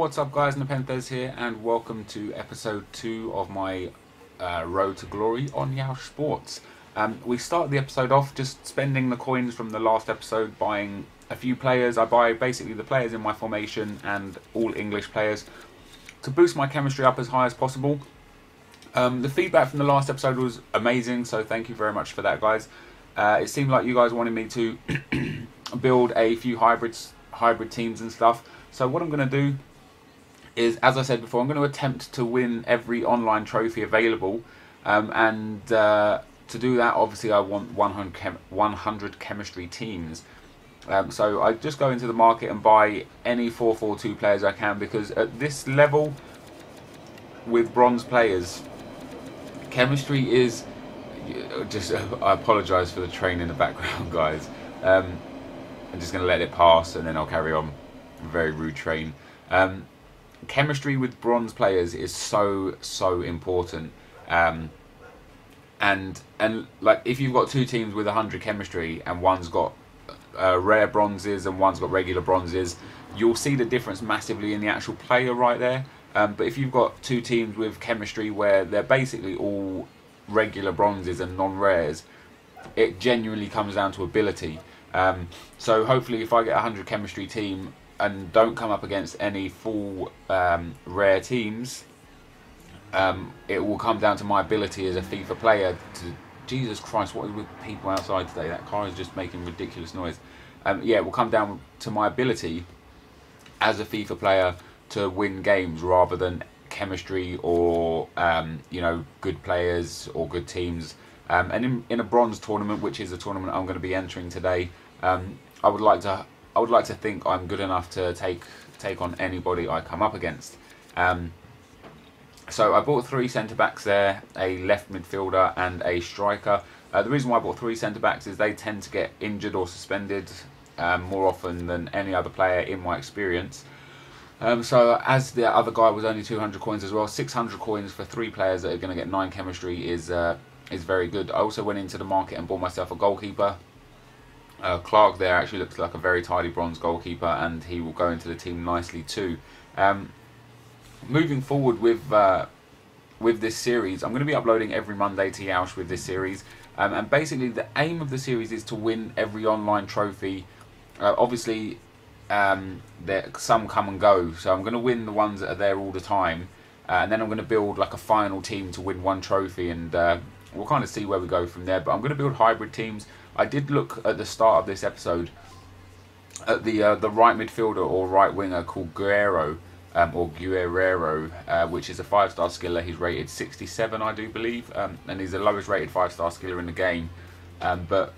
What's up guys, NepentheZ here and welcome to episode 2 of my Road to Glory on Yeousch Sports. We start the episode off just spending the coins from the last episode, buying a few players. I buy basically the players in my formation and all English players to boost my chemistry up as high as possible. The feedback from the last episode was amazing, so thank you very much for that, guys. It seemed like you guys wanted me to build a few hybrid teams and stuff. So what I'm going to do is, as I said before, I'm going to attempt to win every online trophy available. To do that, obviously, I want 100 chemistry teams. So I just go into the market and buy any 4-4-2 players I can, because at this level, with bronze players, chemistry is just... I apologise for the train in the background, guys. I'm just going to let it pass and then I'll carry on. Very rude train. Chemistry with bronze players is so important. And like, if you've got two teams with 100 chemistry and one's got rare bronzes and one's got regular bronzes, you'll see the difference massively in the actual player right there. But if you've got two teams with chemistry where they're basically all regular bronzes and non-rares, it genuinely comes down to ability. So hopefully if I get a 100 chemistry team and don't come up against any full rare teams, it will come down to my ability as a FIFA player to... Jesus Christ, what is with people outside today? That car is just making ridiculous noise. Yeah, it will come down to my ability as a FIFA player to win games rather than chemistry or you know, good players or good teams. And in a bronze tournament, which is a tournament I'm going to be entering today, I would like to think I'm good enough to take on anybody I come up against. So I bought 3 centre-backs there, a left midfielder and a striker. The reason why I bought 3 centre-backs is they tend to get injured or suspended more often than any other player in my experience. So as the other guy was only 200 coins as well, 600 coins for 3 players that are going to get 9 chemistry is very good. I also went into the market and bought myself a goalkeeper. Clark there actually looks like a very tidy bronze goalkeeper, and he will go into the team nicely too. Moving forward with this series, I'm going to be uploading every Monday to Yeousch with this series, and basically the aim of the series is to win every online trophy. Obviously, some come and go, so I'm going to win the ones that are there all the time, and then I'm going to build like a final team to win 1 trophy, and we'll kind of see where we go from there. But I'm going to build hybrid teams. I did look at the start of this episode at the right midfielder or right winger called Guerrero, which is a 5-star skiller. He's rated 67, I do believe, and he's the lowest rated 5-star skiller in the game. But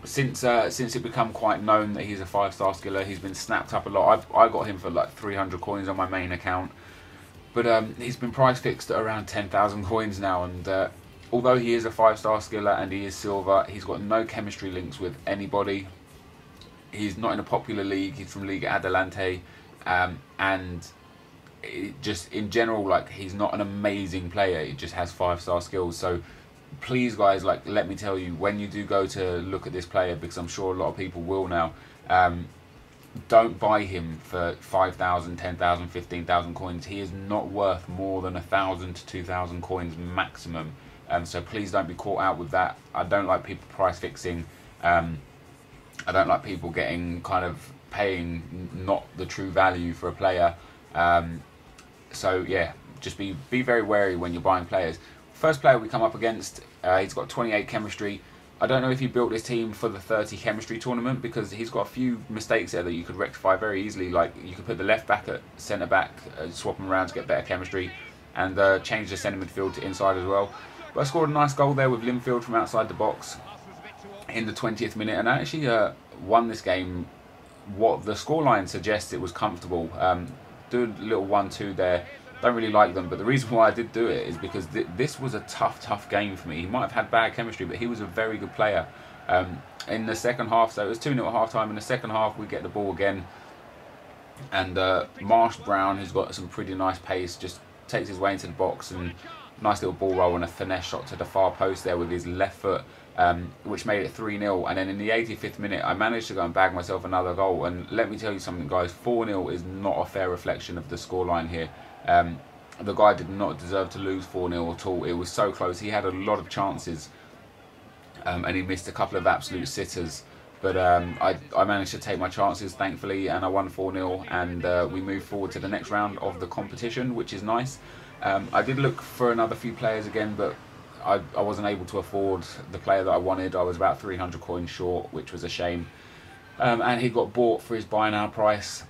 since it become quite known that he's a 5-star skiller, he's been snapped up a lot. I got him for like 300 coins on my main account, but he's been price fixed at around 10,000 coins now, and although he is a 5-star skiller and he is silver, he's got no chemistry links with anybody. He's not in a popular league. He's from Liga Adelante, and just in general, like, he's not an amazing player. He just has 5-star skills. So please, guys, like, let me tell you, when you do go to look at this player, because I'm sure a lot of people will now, don't buy him for 5,000, 10,000, 15,000 coins. He is not worth more than 1,000 to 2,000 coins maximum. So please don't be caught out with that. I don't like people price fixing. I don't like people getting kind of paying not the true value for a player. So yeah, just be very wary when you're buying players. First player we come up against, he's got 28 chemistry. I don't know if he built this team for the 30 chemistry tournament, because he's got a few mistakes there that you could rectify very easily. Like, you could put the left back at centre back, swap them around to get better chemistry, and change the centre midfield to inside as well. But I scored a nice goal there with Linfield from outside the box in the 20th minute, and I actually won this game. What the scoreline suggests, it was comfortable. Do a little 1-2 there. Don't really like them, but the reason why I did do it is because this was a tough game for me. He might have had bad chemistry, but he was a very good player. In the second half, so it was 2-0 at half time. In the second half, we get the ball again, and Marsh Brown, who's got some pretty nice pace, just takes his way into the box, and nice little ball roll and a finesse shot to the far post there with his left foot. which made it 3-0. And then in the 85th minute, I managed to go and bag myself another goal. And let me tell you something, guys, 4-0 is not a fair reflection of the scoreline here. The guy did not deserve to lose 4-0 at all. It was so close. He had a lot of chances, and he missed a couple of absolute sitters. But I managed to take my chances, thankfully, and I won 4-0, and we moved forward to the next round of the competition, which is nice. I did look for another few players again, but I wasn't able to afford the player that I wanted. I was about 300 coins short, which was a shame. And he got bought for his buy now price.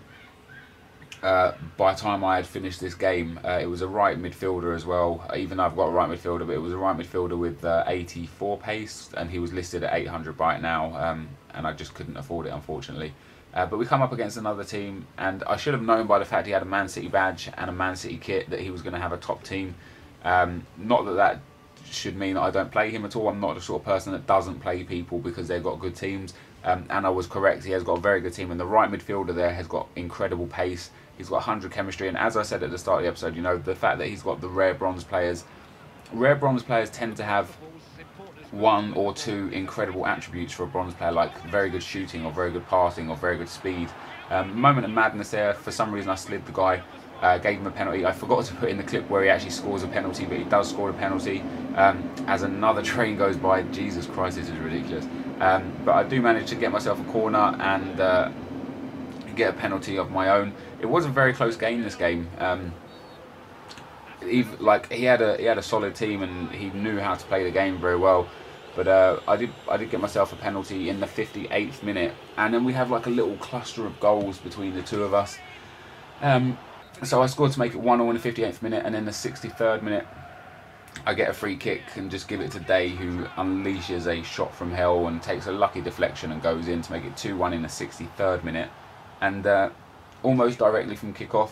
By the time I had finished this game, it was a right midfielder as well. Even though I've got a right midfielder, but it was a right midfielder with 84 pace, and he was listed at 800 right now, and I just couldn't afford it, unfortunately. But we come up against another team, and I should have known by the fact he had a Man City badge and a Man City kit that he was going to have a top team. Not that that should mean that I don't play him at all. I'm not the sort of person that doesn't play people because they've got good teams. And I was correct, he has got a very good team, and the right midfielder there has got incredible pace. He's got 100 chemistry, and as I said at the start of the episode, you know, the fact that he's got the rare bronze players tend to have one or two incredible attributes for a bronze player, like very good shooting or very good passing or very good speed. Moment of madness there. For some reason I slid the guy, gave him a penalty. I forgot to put in the clip where he actually scores a penalty, but he does score a penalty. As another train goes by, Jesus Christ, this is ridiculous. But I do manage to get myself a corner and get a penalty of my own. It was a very close game, this game. He had a solid team, and he knew how to play the game very well. But I did get myself a penalty in the 58th minute, and then we have like a little cluster of goals between the two of us. So I scored to make it 1-0 in the 58th minute, and in the 63rd minute I get a free kick and just give it to Day, who unleashes a shot from hell and takes a lucky deflection and goes in to make it 2-1 in the 63rd minute. And almost directly from kickoff,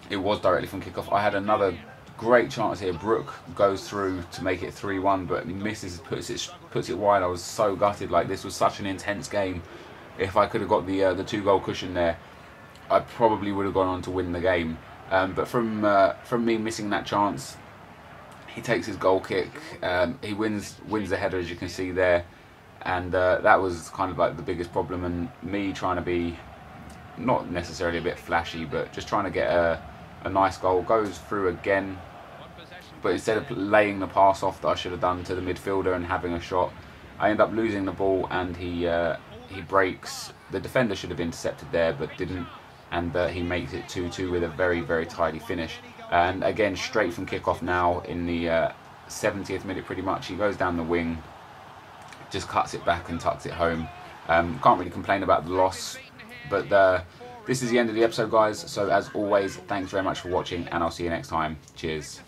it was directly from kickoff, I had another great chance here. Brook goes through to make it 3-1, but he misses, puts it wide. I was so gutted. Like, this was such an intense game. If I could have got the 2-goal cushion there, I probably would have gone on to win the game. But from me missing that chance, he takes his goal kick. He wins the header, as you can see there, and that was kind of like the biggest problem. And me trying to be not necessarily a bit flashy, but just trying to get a nice goal, goes through again. But instead of laying the pass off that I should have done to the midfielder and having a shot, I end up losing the ball, and he breaks. The defender should have intercepted there, but didn't, and he makes it 2-2 with a very, very tidy finish. And again, straight from kickoff now in the 70th minute pretty much, he goes down the wing, just cuts it back and tucks it home. Can't really complain about the loss, but this is the end of the episode, guys. So as always, thanks very much for watching, and I'll see you next time. Cheers.